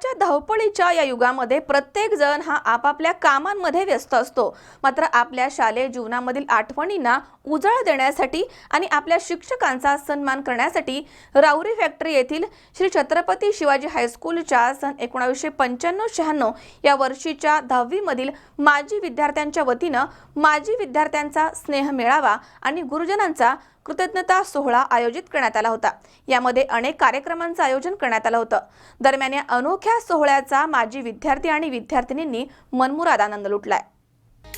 आजच्या धावपळीच्या या युगामध्ये प्रत्येक जण हा आपापल्या कामांमध्ये व्यस्त असतो। मात्र आपल्या शालेय जीवनामधील आठवणींना उजाळा देण्यासाठी आणि आपल्या शिक्षकांचा सन्मान करण्यासाठी राऊरी फॅक्टरी येथील श्री छत्रपती शिवाजी हायस्कूलच्या सन 1995-96 या वर्षीच्या 10वी मधील माजी विद्यार्थ्यांच्या वतीने माजी विद्यार्थ्यांचा स्नेह मेळावा आणि गुरुजनांचा कृतज्ञता सोहळा आयोजित करण्यात आला होता। यामध्ये अनेक कार्यक्रमांचे आयोजन करण्यात आले होते। दरम्यान या अनोख्या सोहळ्याचा माजी विद्यार्थी आणि विद्यार्थिनींनी मनमुराद आनंद लुटलाय।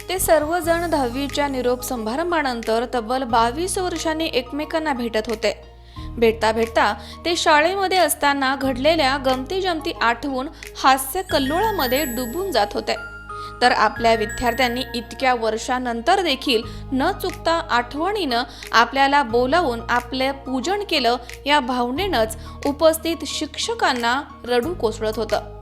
ते सर्वजण 10वीच्या निरोप समारंभानंतर तब्बल 22 वर्षांनी एकमेकांना भेटत होते। भेटता भेटता ते शाळेमध्ये असताना घडलेल्या गमती जमती आठवून हास्य कल्लोळामध्ये डुबून जात होते। तर आपल्या विद्यार्थ्यांनी इतक्या वर्षांनंतर देखील न चुकता आठवणीनं आपल्याला बोलावून आपले पूजन केलं, या भावनेनंच उपस्थित शिक्षकांना रडू कोसळत होतं।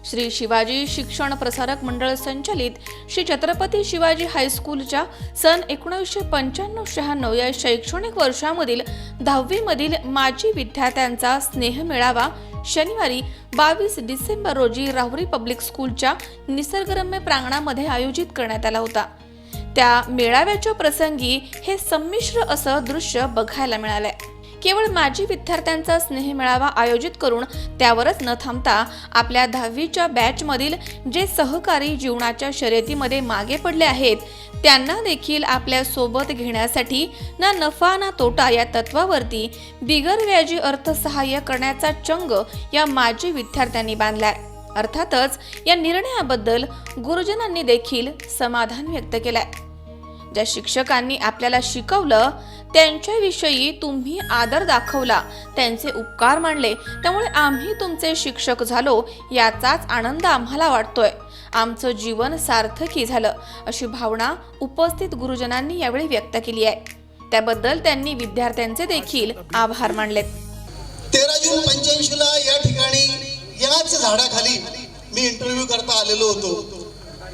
श्री शिवाजी शिक्षण प्रसारक मंडळ संचालित श्री छत्रपती शिवाजी हायस्कूलच्या सन 1995-96 या शैक्षणिक वर्षामधील 10वी मधील माजी विद्यार्थ्यांचा स्नेह मेळावा शनिवारी 22 डिसेंबर रोजी राहुरी पब्लिक स्कूलच्या निसर्गरम्य प्रांगणामध्ये आयोजित करण्यात आला होता। त्या मेळाव्याच्या प्रसंगी हे संमिश्र असं दृश्य बघायला मिळालंय। केवळ माजी विद्यार्थ्यांचा स्नेह मेळावा आयोजित करून त्यावरच न थांबता आपल्या 10वीच्या बॅच मधील जे सहकारी जीवनाच्या शर्यतीमध्ये मागे पडले आहेत त्यांना देखील आपल्या सोबत घेण्यासाठी ना नफा ना तोटा या तत्वावरती बिगर व्याजी अर्थसहाय्य करण्याचा चंग या माजी विद्यार्थ्यांनी बांधलाय। अर्थातच या निर्णयाबद्दल गुरुजनांनी देखील समाधान व्यक्त केलंय। ज्या शिक्षकांनी आपल्याला शिकवलं त्यांच्याविषयी तुम्ही आदर दाखवला, त्यांचे उपकार मानले, त्यामुळे आम्ही तुमचे शिक्षक झालो याचाच आनंद आम्हाला वाटतोय। आमचं जीवन सार्थकी झालं, अशी भावना उपस्थित गुरुजनांनी यावेळी व्यक्त केली आहे। त्याबद्दल त्यांनी विद्यार्थ्यांचे देखील आभार मानलेत। 13 जून 85 ला या ठिकाणी याच झाडाखाली मी इंटरव्ह्यू करता आलेलो होतो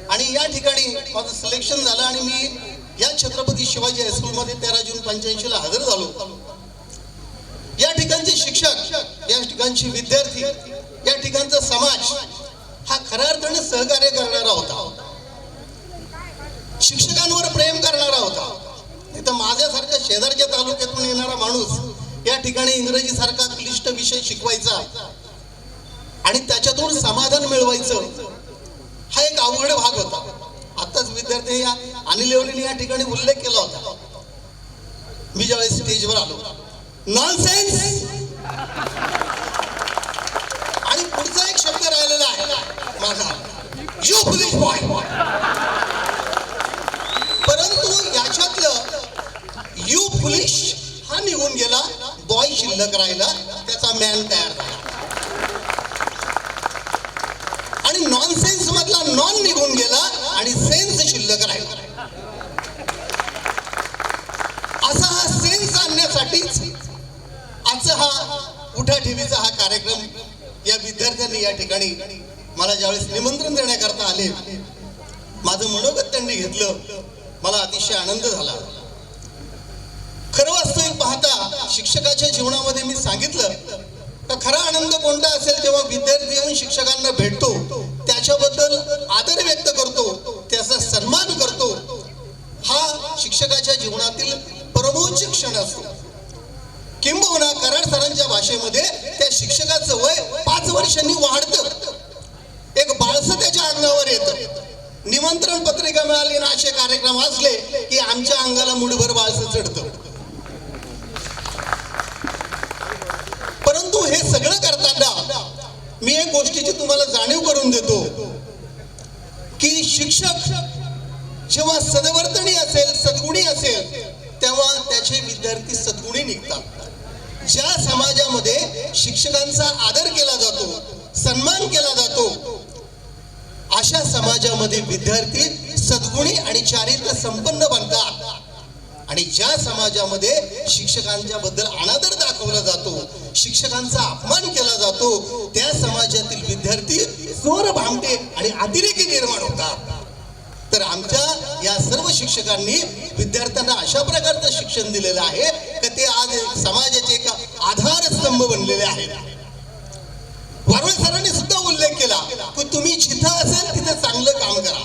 आणि या ठिकाणी माझं सिलेक्शन झालं आणि मी या छत्रपती शिवाजी हायस्कूल मध्ये 13 जून 85 ला हजर झालो। या ठिकाणचे शिक्षक, या ठिकाणचे विद्यार्थी, या ठिकाणचा समाज हा खऱ्या अर्थाने सहकार्य करणारा होता, शिक्षकांवर प्रेम करणारा होता। नाही तर माझ्यासारख्या शेजारच्या तालुक्यातून येणारा माणूस या ठिकाणी इंग्रजी सारखा क्लिष्ट विषय शिकवायचा आणि त्याच्यातून समाधान मिळवायचं हा एक अवघड भाग होता। आताच विद्यार्थी अनिल येवलेने या ठिकाणी उल्लेख केला होता। मी ज्यावेळेस स्टेजवर आलो, नॉनसेन्स आणि पुढचा एक शब्द राहिलेला आहे माझा, यू फुलिश बॉय। परंतु याच्यातलं यू फुलिश हा निघून गेला, बॉय शिल्लक राहिला, त्याचा मॅन तयार झाला आणि नॉनसेन्स मधला नॉन निघून गेला आणि सेन्स शिल्लक राहिला। असा हा सेन्स आणण्यासाठीच आजचा हा उठाठेवीचा हा कार्यक्रम या विद्यार्थ्यांनी या ठिकाणी मला ज्यावेळेस निमंत्रण देण्याकरता आले, माझं मनोगत त्यांनी घेतलं, मला अतिशय आनंद झाला। खरं वास्तविक पाहता शिक्षकाच्या जीवनामध्ये मी सांगितलं का खरा आनंद कोणता असेल जेव्हा विद्यार्थी येऊन शिक्षकांना भेटतो, त्याच्याबद्दल आदर व्यक्त करतो, त्याचा सन्मान करतो, हा शिक्षकाच्या जीवनातील परमोच्च क्षण असतो। किंबहुना कराड सरांच्या भाषेमध्ये त्या शिक्षकाचं वय 5 वर्षांनी वाढतं, एक बाळसं त्याच्या अंगावर येतं। निमंत्रण पत्रिका मिळाली ना असे कार्यक्रम असले की आमच्या अंगाला मुठभर बाळसं चढतं। परंतु हे सगळं करताना मी एक गोष्टीची तुम्हाला जाणीव करून देतो की शिक्षक जेव्हा सद्वर्तनी असेल, सद्गुणी असेल, तेव्हा त्याचे विद्यार्थी सद्गुणी निघतात। ज्या समाजामध्ये शिक्षकांचा आदर केला जातो, सन्मान केला जातो, अशा समाजामध्ये विद्यार्थी सद्गुणी आणि चारित्र्य संपन्न बनतात। आणि ज्या समाजामध्ये शिक्षकांच्या बद्दल अनादर दाखवला जातो, शिक्षकांचा अपमान केला जातो, त्या समाजातील विद्यार्थी चोर, भामटे आणि अतिरेकी निर्माण होतात। तर आमच्या या सर्व शिक्षकांनी विद्यार्थ्यांना अशा प्रकारचं शिक्षण दिलेलं आहे की ते आज समाजाचे एक आधारस्तंभ बनलेले आहेत। वारुळे सरांनी सुद्धा की तुम्ही जिथं असेल तिथे चांगलं काम करा.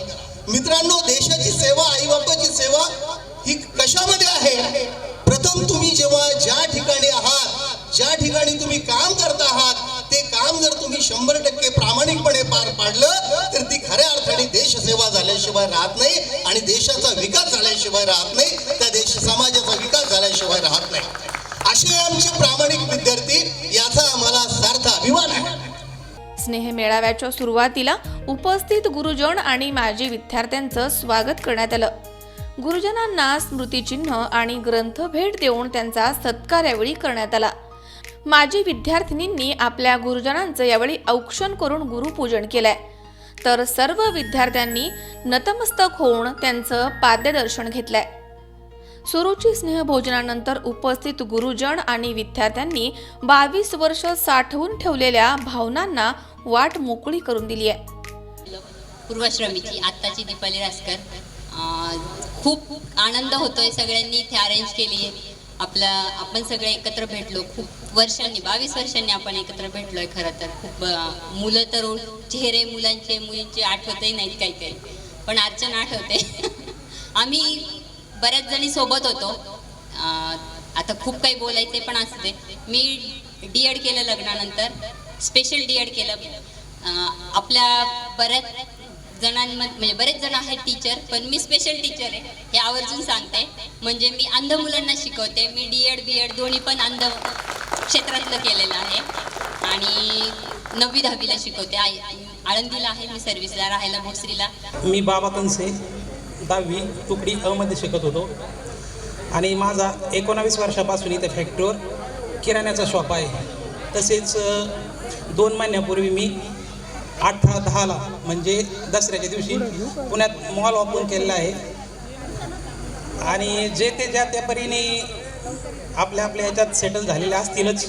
मित्रांनो, देशाची सेवा, आईबापाची सेवा ही कशामध्ये आहे? प्रथम तुम्ही जेव्हा ज्या ठिकाणी आहात, ज्या ठिकाणी तुम्ही काम करता आहात, ते काम जर तुम्ही 100% प्रामाणिकपणे पार पाडलं तर ती खऱ्या अर्थाने देशसेवा झाल्याशिवाय राहत नाही आणि देशाचा विकास झाल्याशिवाय राहत नाही, त्या देश समाजाचा विकास झाल्याशिवाय राहत नाही. असे आमचे प्रामाणिक विद्यार्थी, याचा आम्हाला सार्थ अभिमान आहे. स्नेह मेळाव्याच्या सुरुवातीला उपस्थित गुरुजन आणि माजी विद्यार्थ्यांचं स्वागत करण्यात आलं. गुरुजनांना स्मृतिचिन्ह आणि ग्रंथ भेट देऊन त्यांचा सत्कार यावेळी करण्यात आला. माजी विद्यार्थिनींनी आपल्या गुरुजनांचं यावेळी औक्षण करून गुरुपूजन केलंय, तर सर्व विद्यार्थ्यांनी नतमस्तक होऊन त्यांचं पाद्यदर्शन घेतलंय. सुरुची स्नेहभोजनानंतर उपस्थित गुरुजन आणि विद्यार्थ्यांनी 22 वर्ष साठवून ठेवलेल्या भावनांना वाट मोकळी करून दिली आहे. पूर्वाश्रमीची आत्ताची दीपाली रासकर, खूप आनंद होतोय. सगळ्यांनी इथे अरेंज केली आहे. आपण सगळे एकत्र भेटलो. खूप वर्षांनी, 22 वर्षांनी आपण एकत्र भेटलोय. खरं तर खूप मुलं तर चेहरे मुलांचे मुलींचे आठवतही नाहीत काही काही, पण अर्चना आठवते. आम्ही बऱ्याच जणी सोबत होतो. आता खूप काही बोलायचे पण असते. मी D.Ed केलं लग्नानंतर, स्पेशल D.Ed केलं. आपल्या बऱ्याच म्हणजे बरेच जण आहेत टीचर, पण मी स्पेशल टीचर आहे हे आवर्जून सांगते. म्हणजे मी अंध मुलांना शिकवते. मी D.Ed B.Ed दोन्ही पण अंध क्षेत्रातलं केलेलं आहे आणि 9वी 10वीला शिकवते. आळंदीला आहे मी सर्व्हिसला, राहायला भोसरीला. मी बाबा कंसे 10वी तुकडी अ मध्ये शिकत होतो आणि माझा 19 वर्षापासून इथे फॅक्टरीवर किराण्याचा शॉप आहे. तसेच 2 महिन्यापूर्वी मी 18/10ला म्हणजे दसऱ्याच्या दिवशी पुण्यात मॉल ओपन केलेला आहे. आणि जे ते ज्या त्या परीने आपल्या ह्याच्यात सेटल झालेले असतीलच,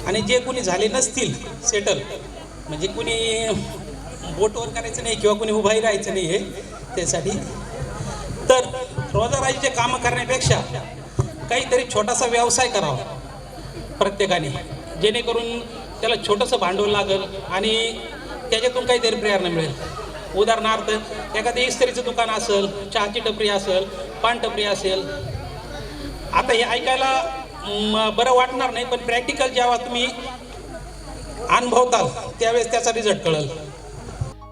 आणि जे कोणी झाले नसतील सेटल, म्हणजे कुणी बोटवर करायचं नाही किंवा कुणी उभाही राहायचं नाही आहे त्यासाठी, तर रोजगाराचे कामं करण्यापेक्षा काहीतरी छोटासा व्यवसाय करावा प्रत्येकाने, जेणेकरून त्याला छोटंसं भांडवल लागेल आणि त्याच्यातून काहीतरी प्रेरणा मिळेल. उदाहरणार्थ एखादं इस्त्रीचं दुकान असेल, चहाची टपरी असेल, पान टपरी असेल. आता हे ऐकायला बरं वाटणार नाही, पण प्रॅक्टिकल जेव्हा तुम्ही अनुभवताल त्यावेळेस त्याचा रिझल्ट कळेल.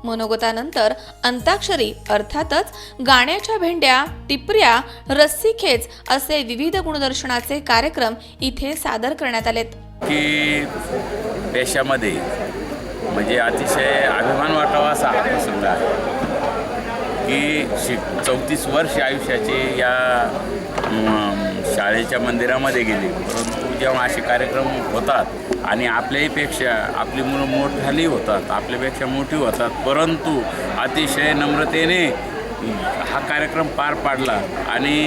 मनोगतानंतर अंताक्षरी, अर्थातच गाण्याच्या भेंड्या, टिपऱ्या, रस्सीखेच असे विविध गुणदर्शनाचे कार्यक्रम इथे सादर करण्यात आलेत. की देशामध्ये म्हणजे अतिशय अभिमान वाटावा असा हा प्रसंग आहे की 34 वर्ष आयुष्याचे या शाळेच्या मंदिरामध्ये गेले, परंतु जेव्हा असे कार्यक्रम होतात आणि आपल्याहीपेक्षा आपली मुलं मोठाली होतात, आपल्यापेक्षा मोठी होतात, परंतु अतिशय नम्रतेने हा कार्यक्रम पार पाडला आणि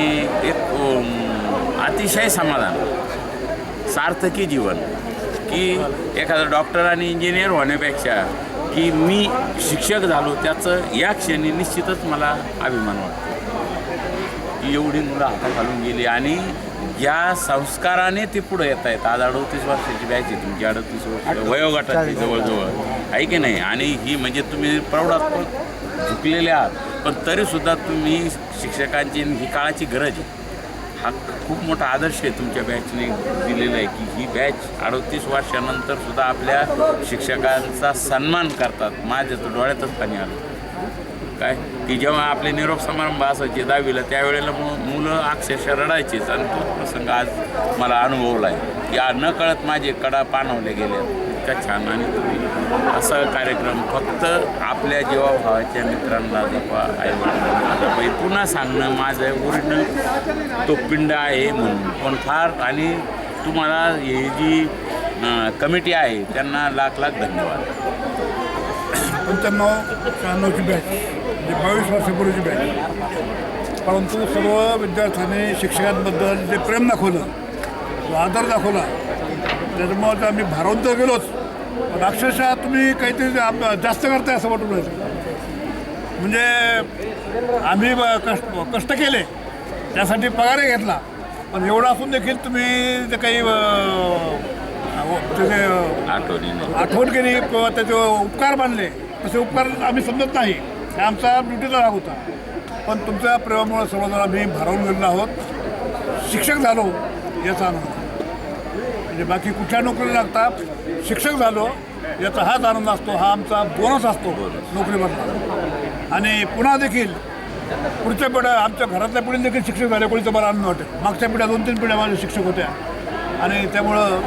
एक अतिशय समाधान, सार्थकी जीवन, की एखादा डॉक्टर आणि इंजिनियर होण्यापेक्षा की मी शिक्षक झालो त्याचं या क्षणी निश्चितच मला अभिमान वाटतो की एवढी मुलं हाताखालून गेली आणि या संस्काराने ती पुढे येत आहेत. आज 38 वर्षाची बॅच आहे तुमची, 38 वर्ष वयोगटाची जवळजवळ आहे की नाही. आणि ही म्हणजे तुम्ही प्रौढात झुकलेले आहात, पण तरीसुद्धा तुम्ही शिक्षकांची ही काळाची गरज आहे. हा खूप मोठा आदर्श आहे तुमच्या बॅचने दिलेला आहे की ही बॅच 38 वर्षानंतर सुद्धा आपल्या शिक्षकांचा सन्मान करतात. माझ्या तर डोळ्यातच पाणी आलं काय की जेव्हा आपले निरोप समारंभ असायचे 10वीला, त्यावेळेला मुलं अक्षरशः रडायचीच. आणि तो प्रसंग आज मला अनुभवला आहे की न कळत माझे कडा पाणवले गेले. इतका छान. आणि तुम्ही असा कार्यक्रम फक्त आपल्या जीवाभावाच्या मित्रांना जपा, आईवडिलांना जपा. पुन्हा सांगणं माझं ओरिजिनल तो पिंड आहे म्हणून पण फार. आणि तुम्हाला ही जी कमिटी आहे त्यांना लाख लाख धन्यवाद. 95-96ची बॅच म्हणजे 22 वर्षापूर्वीची बॅच. परंतु सर्व विद्यार्थ्यांनी शिक्षकांबद्दल जे प्रेम दाखवलं, जो आदर दाखवला, त्याच्यामुळं तर आम्ही भारावून तर गेलोच, पण अक्षरशः तुम्ही काहीतरी जास्त करताय असं वाटून राहिलं. म्हणजे आम्ही कष्ट केले, त्यासाठी पगारही घेतला, पण एवढं असून देखील तुम्ही जे काही आठवण केली किंवा त्याचे उपकार मानले, तसे उपकार आम्ही समजत नाही, हे आमचा ड्युटीचा भाग होता. पण तुमच्या प्रेमामुळे सर्वजण आम्ही भारावून गेलेलो आहोत. शिक्षक झालो याचा आनंद, म्हणजे बाकी कुठल्या नोकरीला लागता शिक्षक झालो याचा हाच आनंद असतो, हा आमचा बोनस असतो नोकरीमधला. आणि पुन्हा देखील पुढच्या पिढ्या, आमच्या घरातल्या पिढी देखील शिक्षक झाले, कोणीचं मला आनंद वाटेल. मागच्या पिढ्या 2-3 पिढ्या माझ्या शिक्षक होत्या आणि त्यामुळं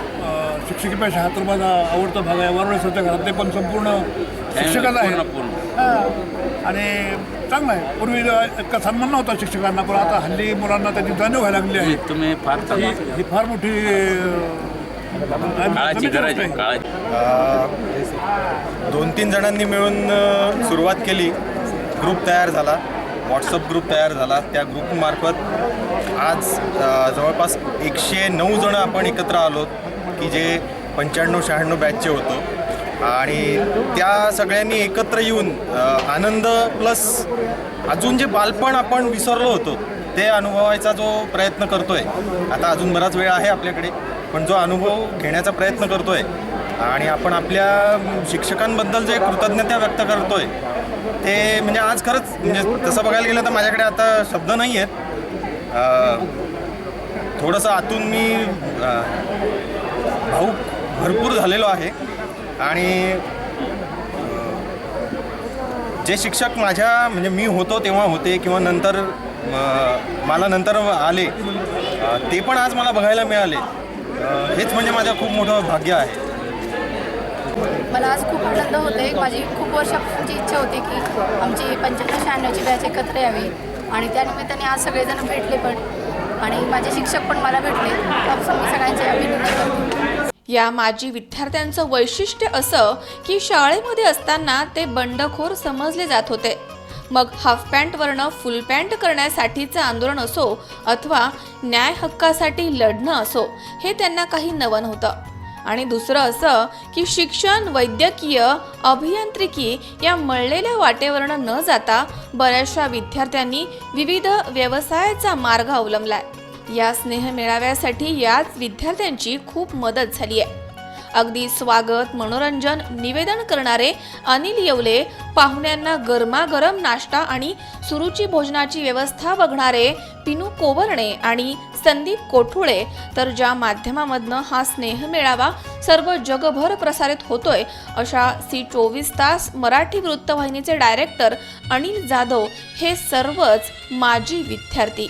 शिक्षकीपेक्षा हा तर माझा आवडता भाग आहे. वरवडे सरच्या घरातले पण संपूर्ण शिक्षकच आहे. हां, आणि चांगलं आहे. पूर्वी इतका सन्मान नव्हता शिक्षकांना, पण आता हल्ली मुलांना त्याची जाणीव व्हायला लागली आहे. तुम्ही फार ही फार मोठी काळाची गरज आहे. काळाची 2-3 जणांनी मिळून सुरुवात केली. ग्रुप तयार झाला, व्हॉट्सअप ग्रुप तयार झाला. त्या ग्रुपमार्फत आज जवळपास 109 जणं आपण एकत्र आलो की जे 95-96 बॅचचे होतो. आणि त्या सगळ्यांनी एकत्र येऊन आनंद प्लस अजून जे बालपण आपण विसरलो होतो ते अनुभवायचा जो प्रयत्न करतो आहे. आता अजून बराच वेळ आहे आपल्याकडे, पण जो अनुभव घेण्याचा प्रयत्न करतो आहे आणि आपण आपल्या शिक्षकांबद्दल जे कृतज्ञता व्यक्त करतो आहे ते म्हणजे आज खरंच म्हणजे तसं बघायला गेलं तर माझ्याकडे आता शब्द नाही आहेत. थोडंसं आतून मी भावूक भरपूर झालेलो आहे. आणि जे शिक्षक माझ्या म्हणजे मी होतो तेव्हा होते किंवा नंतर मला नंतर आले ते पण आज मला बघायला मिळाले, हेच म्हणजे माझं खूप मोठं भाग्य आहे. मला आज खूप आनंद होते. माझी खूप वर्षापासूनची इच्छा होती की आमची 95-96ची बॅच एकत्र यावी आणि त्यानिमित्ताने आज सगळेजण भेटले पण, आणि माझे शिक्षक पण मला भेटले. त्यापासून मी सगळ्यांचे अभिनंदन करते. या माजी विद्यार्थ्यांचं वैशिष्ट्य असं की शाळेमध्ये असताना ते बंडखोर समजले जात होते. मग हाफ पॅन्टवरनं फुल पॅन्ट करण्यासाठीचं आंदोलन असो अथवा न्याय हक्कासाठी लढणं असो, हे त्यांना काही नवं नव्हतं. आणि दुसरं असं की शिक्षण, वैद्यकीय, अभियांत्रिकी या मळलेल्या वाटेवरनं न जाता बऱ्याचशा विद्यार्थ्यांनी विविध व्यवसायाचा मार्ग अवलंबलाय. या स्नेहमेळाव्यासाठी याच विद्यार्थ्यांची खूप मदत झाली आहे. अगदी स्वागत, मनोरंजन, निवेदन करणारे अनिल येवले, पाहुण्यांना गरमागरम नाश्ता आणि सुरुची भोजनाची व्यवस्था बघणारे पिनू कोवर्णे आणि संदीप कोठुळे, तर ज्या माध्यमामधनं हा स्नेहमेळावा सर्व जगभर प्रसारित होतोय अशा C24 तास मराठी वृत्तवाहिनीचे डायरेक्टर अनिल जाधव, हे सर्वच माजी विद्यार्थी.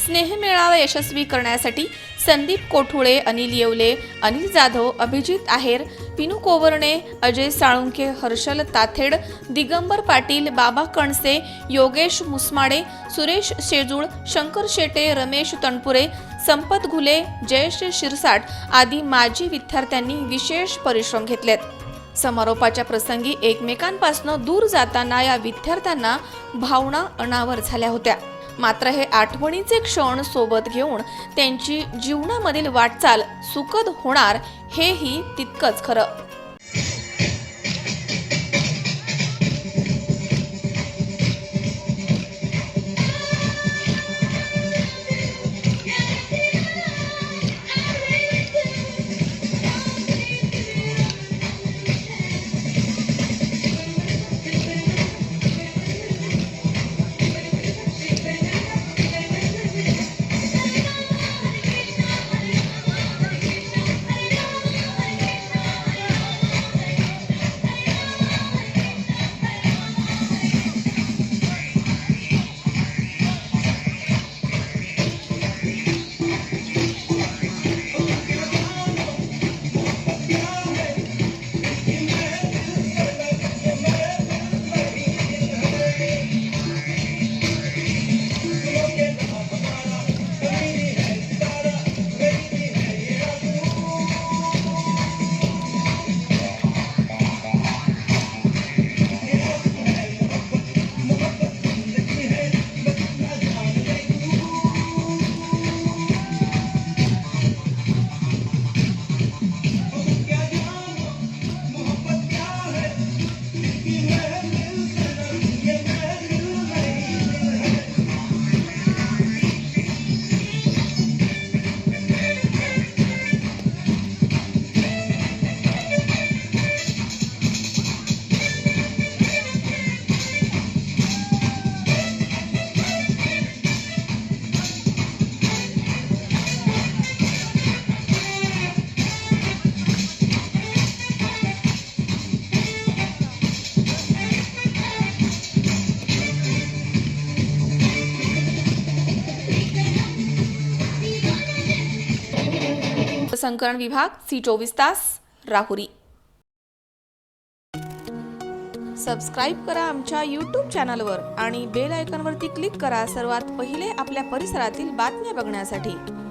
स्नेहमेळावा यशस्वी करण्यासाठी संदीप कोठुळे, अनिल येवले, अनिल जाधव, अभिजित आहेर, पिनू कोवर्णे, अजय साळुंखे, हर्षल ताथेड, दिगंबर पाटील, बाबा कणसे, योगेश मुसमाडे, सुरेश शेजूळ, शंकर शेटे, रमेश तणपुरे, संपत घुले, जयेश शिरसाट आदी माजी विद्यार्थ्यांनी विशेष परिश्रम घेतलेत. समारोपाच्या प्रसंगी एकमेकांपासून दूर जाताना या विद्यार्थ्यांना भावना अनावर झाल्या होत्या. मात्र हे आठवणीचे क्षण सोबत घेऊन त्यांची जीवनामधील वाटचाल सुखद होणार, हेही तितकंच खरं. संकलन विभाग, C24 तास, राहुरी. सबस्क्राईब करा आमच्या यूट्यूब चॅनलवर आणि बेल आयकॉनवरती क्लिक करा सर्वात पहिले आपल्या परिसरातील बातम्या बघण्यासाठी.